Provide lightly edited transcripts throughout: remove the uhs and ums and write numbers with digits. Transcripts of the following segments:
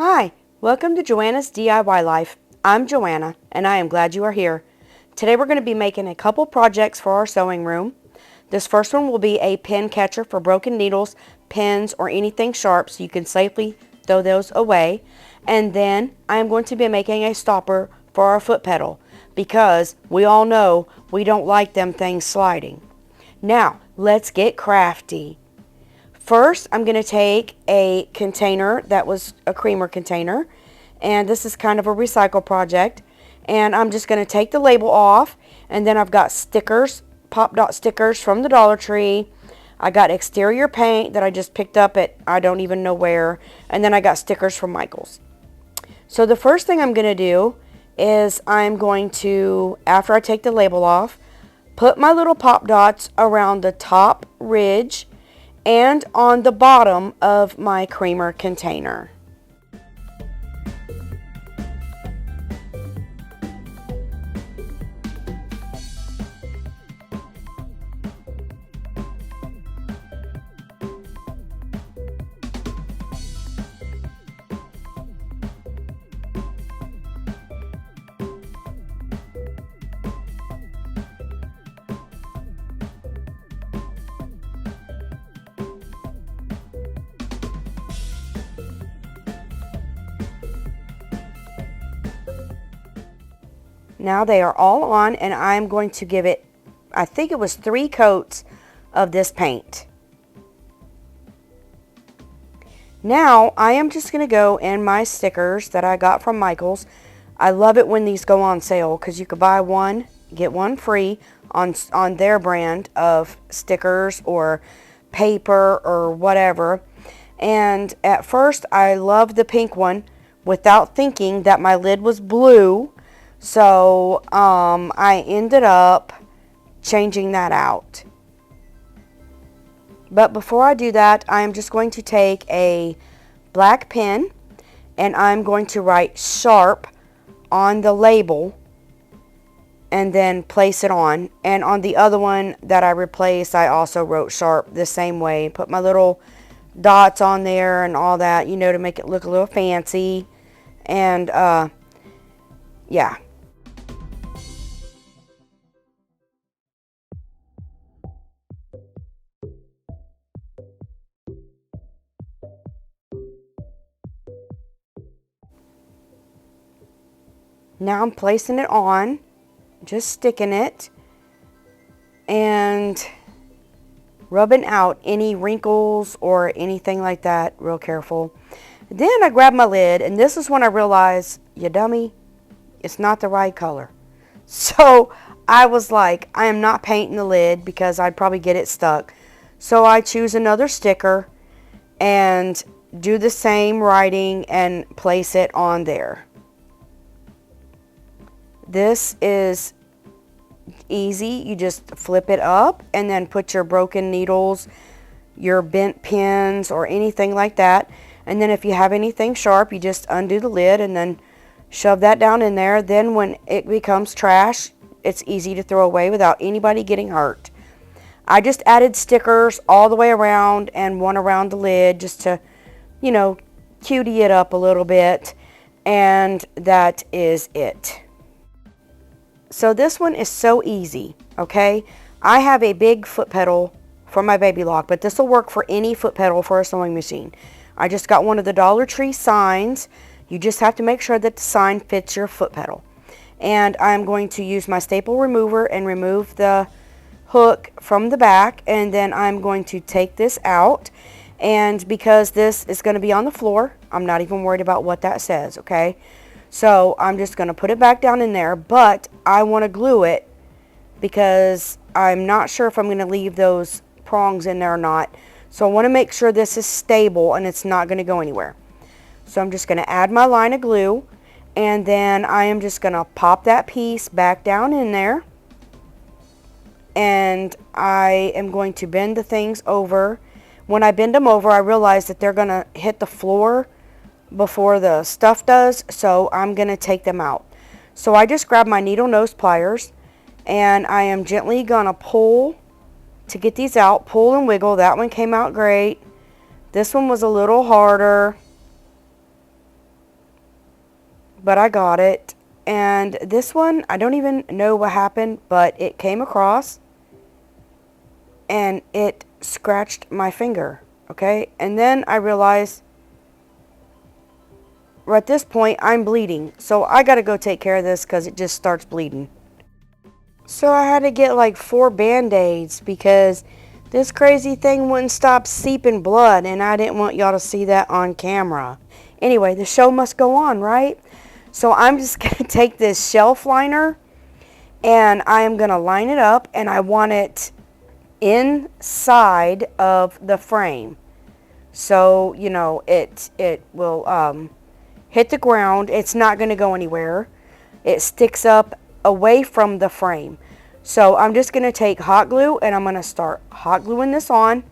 Hi, welcome to Joanna's DIY Life. I'm Joanna, and I am glad you are here. Today we're going to be making a couple projects for our sewing room. This first one will be a pin catcher for broken needles, pins, or anything sharp so you can safely throw those away. And then I am going to be making a stopper for our foot pedal because we all know we don't like them things sliding. Now, let's get crafty. First, I'm going to take a container that was a creamer container, and this is kind of a recycle project, and I'm just going to take the label off, and then I've got stickers, pop dot stickers from the Dollar Tree. I got exterior paint that I just picked up at I don't even know where, and then I got stickers from Michael's. So the first thing I'm going to do is I'm going to, after I take the label off, put my little pop dots around the top ridge and on the bottom of my creamer container. Now they are all on, and I'm going to give it, I think it was 3 coats of this paint. Now I am just going to go in my stickers that I got from Michael's. I love it when these go on sale because you could buy one, get one free on their brand of stickers or paper or whatever. And at first I loved the pink one without thinking that my lid was blue. So I ended up changing that out. But before I do that, I am just going to take a black pen and I'm going to write sharp on the label and then place it on. And on the other one that I replaced, I also wrote sharp the same way. Put my little dots on there and all that, you know, to make it look a little fancy. And yeah. Now I'm placing it on, just sticking it, and rubbing out any wrinkles or anything like that, real careful. Then I grab my lid, and this is when I realized, you dummy, it's not the right color. So I was like, I am not painting the lid because I'd probably get it stuck. So I choose another sticker and do the same writing and place it on there. This is easy. You just flip it up and then put your broken needles, your bent pins, or anything like that. And then if you have anything sharp, you just undo the lid and then shove that down in there. Then when it becomes trash, it's easy to throw away without anybody getting hurt. I just added stickers all the way around and one around the lid just to, you know, cutie it up a little bit. And that is it. So this one is so easy, okay? I have a big foot pedal for my baby lock, but this will work for any foot pedal for a sewing machine. I just got one of the Dollar Tree signs. You just have to make sure that the sign fits your foot pedal. And I'm going to use my staple remover and remove the hook from the back, and then I'm going to take this out. And because this is going to be on the floor, I'm not even worried about what that says, okay? So I'm just going to put it back down in there, but I want to glue it because I'm not sure if I'm going to leave those prongs in there or not. So I want to make sure this is stable and it's not going to go anywhere. So I'm just going to add my line of glue, and then I am just going to pop that piece back down in there. And I am going to bend the things over. When I bend them over, I realize that they're going to hit the floor before the stuff does, so I'm going to take them out. So I just grab my needle nose pliers and I am gently going to pull to get these out. Pull and wiggle. That one came out great. This one was a little harder. but I got it. And this one, I don't even know what happened, but it came across and it scratched my finger, okay? And then I realized, at this point, I'm bleeding. So I gotta go take care of this because it just starts bleeding. So I had to get like 4 Band-Aids because this crazy thing wouldn't stop seeping blood, and I didn't want y'all to see that on camera. Anyway, the show must go on, right? So I'm just going to take this shelf liner, and I am going to line it up, and I want it inside of the frame. So, you know, it will hit the ground. It's not going to go anywhere. It sticks up away from the frame. So I'm just going to take hot glue, and I'm going to start hot gluing this on.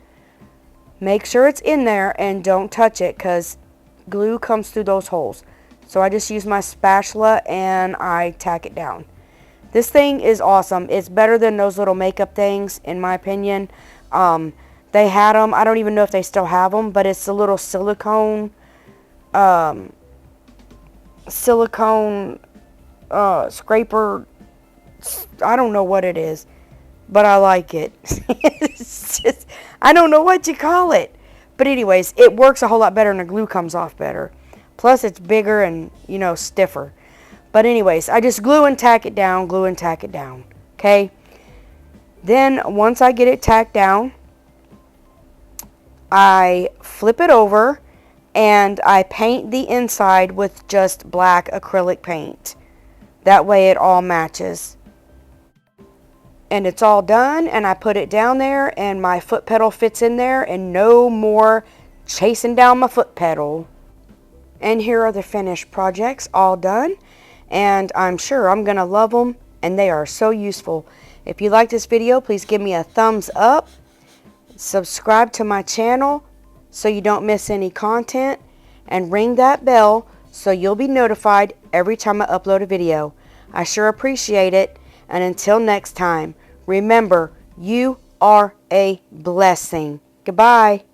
Make sure it's in there and don't touch it because glue comes through those holes. So I just use my spatula and I tack it down. This thing is awesome. It's better than those little makeup things, in my opinion. They had them. I don't even know if they still have them, but it's a little silicone scraper. I don't know what it is, but I like it. It's just, I don't know what you call it. But anyways, it works a whole lot better and the glue comes off better. Plus it's bigger and, you know, stiffer. But anyways, I just glue and tack it down, glue and tack it down. Okay? Then once I get it tacked down, I flip it over and I paint the inside with just black acrylic paint. That way it all matches. And it's all done, and I put it down there, and my foot pedal fits in there, and no more chasing down my foot pedal. And here are the finished projects, all done, and I'm sure I'm going to love them, and they are so useful. If you like this video, please give me a thumbs up, subscribe to my channel so you don't miss any content, and ring that bell so you'll be notified every time I upload a video. I sure appreciate it, and until next time, remember, you are a blessing. Goodbye.